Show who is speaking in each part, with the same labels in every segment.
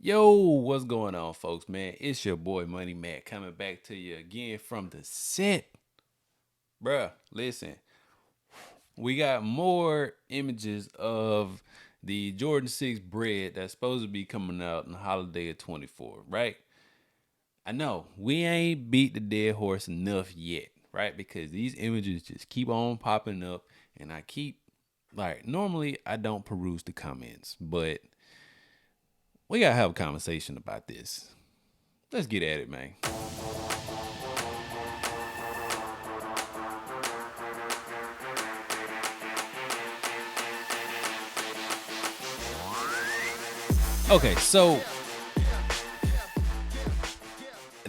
Speaker 1: Yo, what's going on, folks, man? It's your boy Money Matt coming back to you again from the set. Bruh, listen, we got more images of the Jordan 6 Bred that's supposed to be coming out in the holiday of 24, right? I know we ain't beat the dead horse enough yet, right? Because these images just keep on popping up, and I keep, like, normally I don't peruse the comments, but we gotta have a conversation about this. Let's get at it, man. Okay, so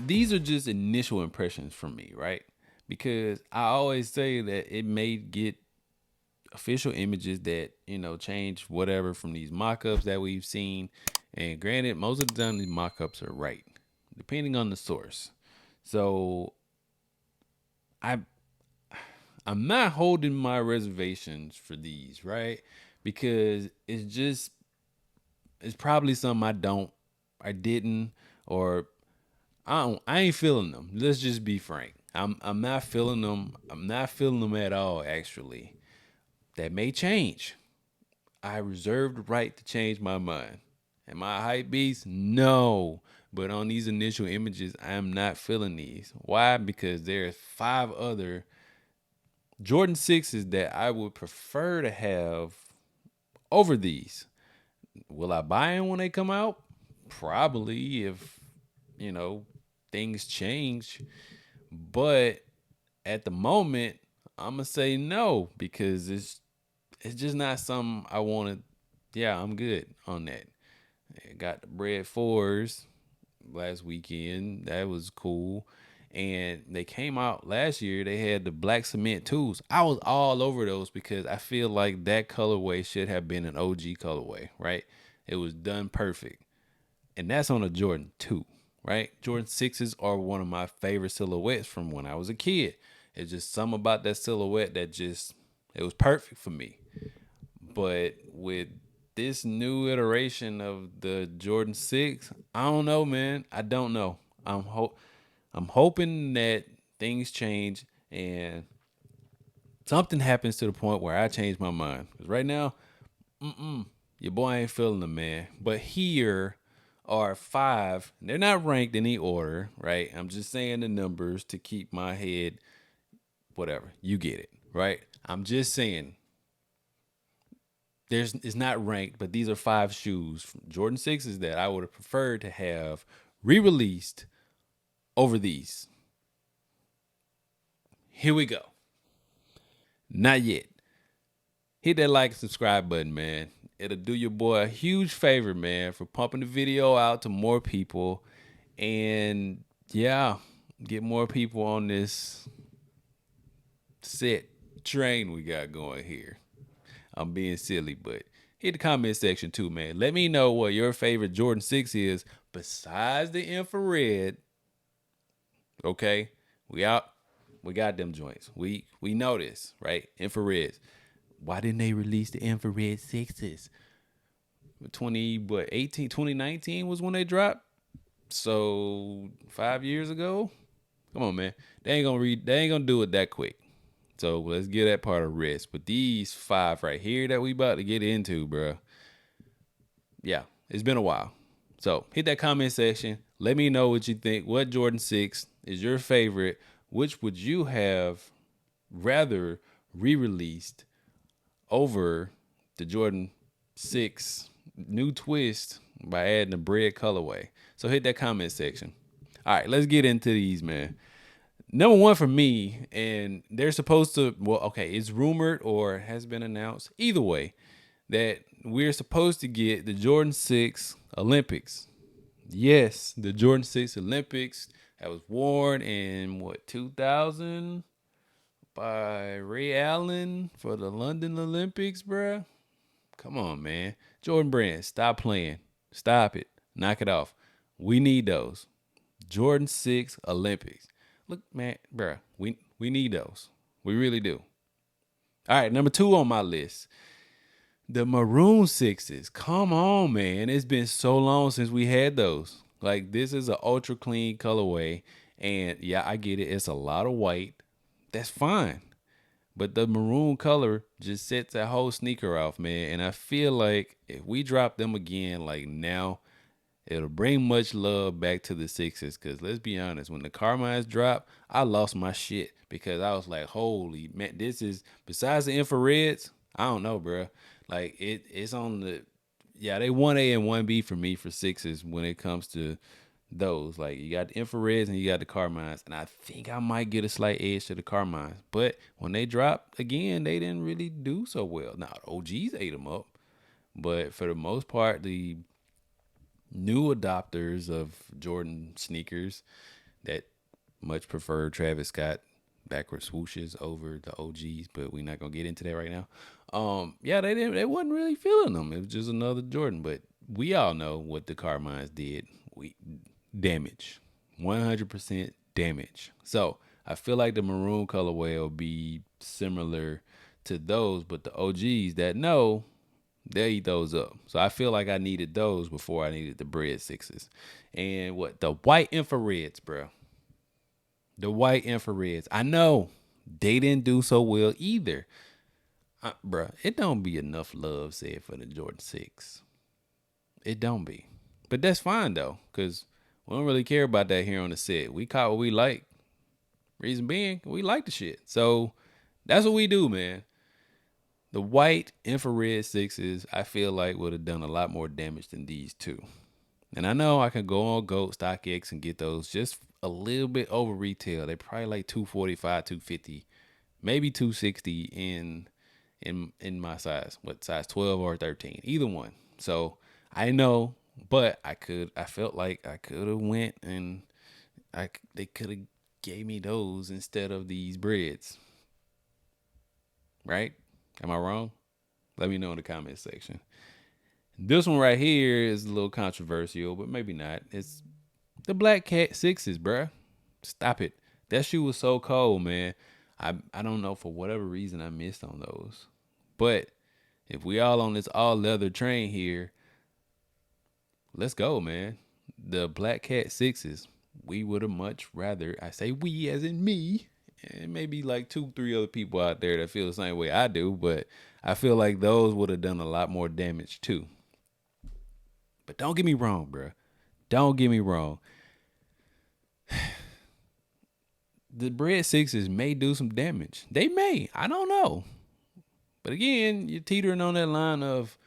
Speaker 1: these are just initial impressions from me, right? Because I always say that it may get official images that, change whatever from these mock-ups that we've seen. And granted, most of the time these mock-ups are right, depending on the source. So I I'm not holding my reservations for these, right? Because it's probably something I didn't, or I ain't feeling them. Let's just be frank. I'm not feeling them. I'm not feeling them at all, actually. That may change. I reserve the right to change my mind. Am I a hype beast? No. But on these initial images, I am not feeling these. Why? Because there's five other Jordan 6s that I would prefer to have over these. Will I buy them when they come out? Probably, if you know things change. But at the moment, I'm gonna say no because it's just not something I want to. Yeah, I'm good on that. I got the Bred fours last weekend. That was cool. And they came out last year. They had the black cement twos. I was all over those because I feel like that colorway should have been an OG colorway, right? It was done perfect. And that's on a Jordan 2, right? Jordan 6s are one of my favorite silhouettes from when I was a kid. It's just something about that silhouette that it was perfect for me. But with this new iteration of the Jordan 6, I don't know, man. I don't know. I'm hoping that things change and something happens to the point where I change my mind. Because right now, your boy ain't feeling them, man. But here are five. They're not ranked in any order, right? I'm just saying the numbers to keep my head, whatever. You get it, right? I'm just saying it's not ranked, but these are five shoes from Jordan 6s that I would have preferred to have re-released over these. Here we go. Not yet. Hit that like and subscribe button, man. It'll do your boy a huge favor, man, for pumping the video out to more people. And yeah, get more people on this set train we got going here. I'm being silly, but hit the comment section too, man. Let me know what your favorite Jordan 6 is besides the infrared. Okay? We out. We got them joints. We know this, right? Infrareds. Why didn't they release the infrared 6s? 2019 was when they dropped. So 5 years ago. Come on, man. They ain't gonna do it that quick. So let's get that part of rest. But these five right here that we about to get into, bro. Yeah, it's been a while. So hit that comment section. Let me know what you think. What Jordan 6 is your favorite? Which would you have rather re-released over the Jordan 6 new twist by adding the Bred colorway? So hit that comment section. All right, let's get into these, man. Number one for me, and they're supposed to, well, okay, it's rumored or has been announced, either way, that we're supposed to get the Jordan 6 Olympics. Yes, the Jordan 6 Olympics that was worn in, 2000 by Ray Allen for the London Olympics, bruh. Come on, man. Jordan Brand, stop playing. Stop it. Knock it off. We need those. Jordan 6 Olympics. Look, man, bruh, we need those. We really do. All right, number two on my list. The Maroon sixes. Come on, man. It's been so long since we had those. Like, this is an ultra clean colorway. And yeah, I get it. It's a lot of white. That's fine. But the maroon color just sets that whole sneaker off, man. And I feel like if we drop them again, like now, it'll bring much love back to the sixes. Cause let's be honest, when the Carmines dropped, I lost my shit because I was like, holy man, this is besides the infrareds. I don't know, bro. Like it's on the yeah, they 1A and 1B for me for sixes when it comes to those. Like you got the infrareds and you got the Carmines. And I think I might get a slight edge to the Carmines. But when they dropped again, they didn't really do so well. Now the OGs ate them up. But for the most part, the new adopters of Jordan sneakers that much prefer Travis Scott backward swooshes over the OGs, but we're not gonna get into that right now. Yeah, they wasn't really feeling them. It was just another Jordan, but we all know what the Carmines did. We damage, 100% damage. So I feel like the maroon colorway will be similar to those, but the OGs that know they'll eat those up. So I feel like I needed those before I needed the Bred sixes. And what the white infrareds, bro. The white infrareds. I know they didn't do so well either. Bro, it don't be enough love said for the Jordan 6. It don't be. But that's fine though, because we don't really care about that here on the set. We caught what we like. Reason being, we like the shit. So that's what we do, man. The white infrared sixes, I feel like would have done a lot more damage than these two. And I know I can go on Goat StockX and get those just a little bit over retail. They probably like 245, 250, maybe 260 in my size. What size 12 or 13? Either one. So I know, but I felt like I could have went and they could have gave me those instead of these Breds. Right? Am I wrong? Let me know in the comment section. This one right here is a little controversial, but maybe not. It's the Black Cat sixes, bruh. Stop it. That shoe was so cold, man. I don't know for whatever reason I missed on those. But if we all on this all leather train here, let's go, man. The Black Cat sixes, we would have much rather, I say we as in me, and maybe like 2-3 other people out there that feel the same way I do, but I feel like those would have done a lot more damage too. But don't get me wrong, bro. Don't get me wrong. The Bred sixes may do some damage. They may. I don't know. But again, you're teetering on that line of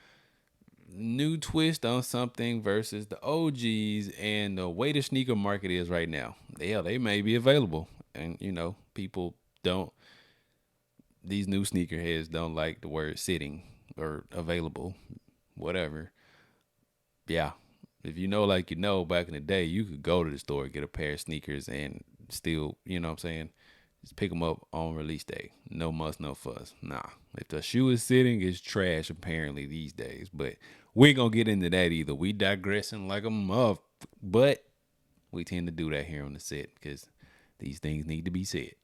Speaker 1: new twist on something versus the OGs and the way the sneaker market is right now. Yeah, they may be available. And, people don't, these new sneakerheads don't like the word sitting or available, whatever. Yeah. If like back in the day, you could go to the store, get a pair of sneakers and still, you know what I'm saying? Just pick them up on release day. No muss, no fuss. Nah. If the shoe is sitting, it's trash apparently these days. But we ain't gonna get into that either. We digressing like a muff. But we tend to do that here on the set because these things need to be said.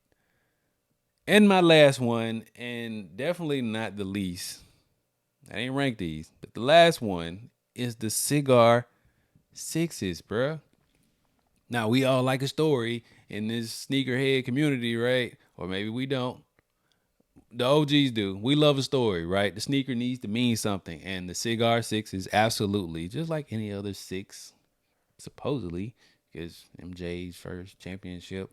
Speaker 1: And my last one, and definitely not the least, I ain't ranked these, but the last one is the Cigar sixes, bruh. Now, we all like a story in this sneakerhead community, right? Or maybe we don't. The OGs do. We love a story, right? The sneaker needs to mean something. And the Cigar six is absolutely just like any other six, supposedly, because MJ's first championship.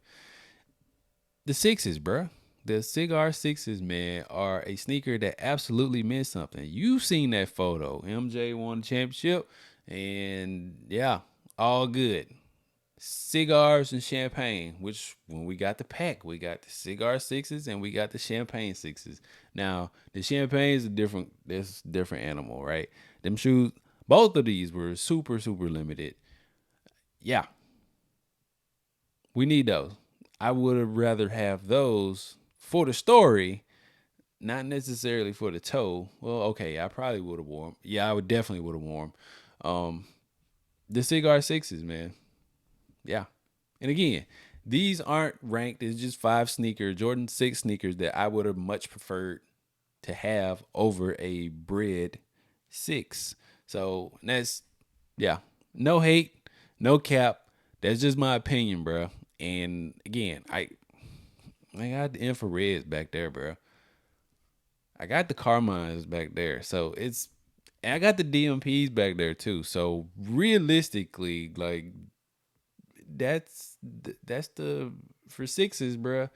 Speaker 1: The sixes, bruh. The Cigar sixes, man, are a sneaker that absolutely meant something. You've seen that photo. MJ won the championship, and yeah, all good. Cigars and champagne, which when we got the pack, we got the Cigar sixes and we got the champagne sixes. Now, the champagne is a different animal, right? Them shoes, both of these were super, super limited. Yeah, we need those. I would have rather have those for the story, not necessarily for the toe. Well, okay, I probably would have worn 'em. Yeah, I would definitely would have worn 'em. The Cigar sixes, man. Yeah. And again, these aren't ranked. It's just 5 Jordan 6 sneakers that I would have much preferred to have over a Bred 6. So that's, yeah, no hate, no cap. That's just my opinion, bro. And again, I got the infrareds back there, bro. I got the Carmines back there. So and I got the DMPs back there too. So realistically, like that's the for sixes, bro.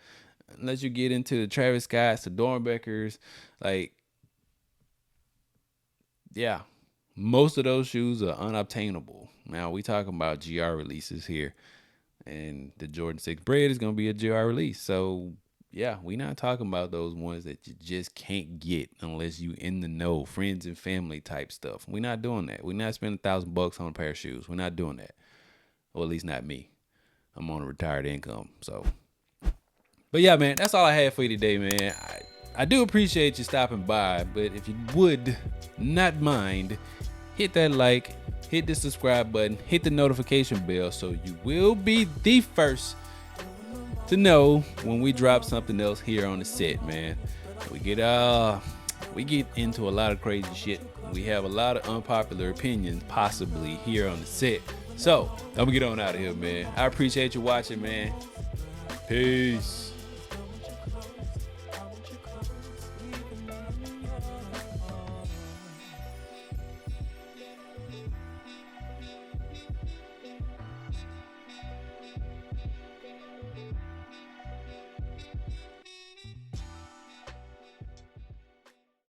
Speaker 1: Unless you get into the Travis Scotts, the Dornbeckers, like, yeah, most of those shoes are unobtainable. Now we talking about GR releases here, and the Jordan 6 Bred is gonna be a GR release. So yeah, we not talking about those ones that you just can't get unless you in the know, friends and family type stuff. We not doing that. We not spending $1,000 on a pair of shoes. We're not doing that. Or at least not me. I'm on a retired income. So, but yeah, man, that's all I had for you today, man. I do appreciate you stopping by, but if you would not mind, hit that like, hit the subscribe button, hit the notification bell so you will be the first to know when we drop something else here on the set, man. We get into a lot of crazy shit. We have a lot of unpopular opinions possibly here on the set. So I'm gonna get on out of here, man. I appreciate you watching, man. Peace.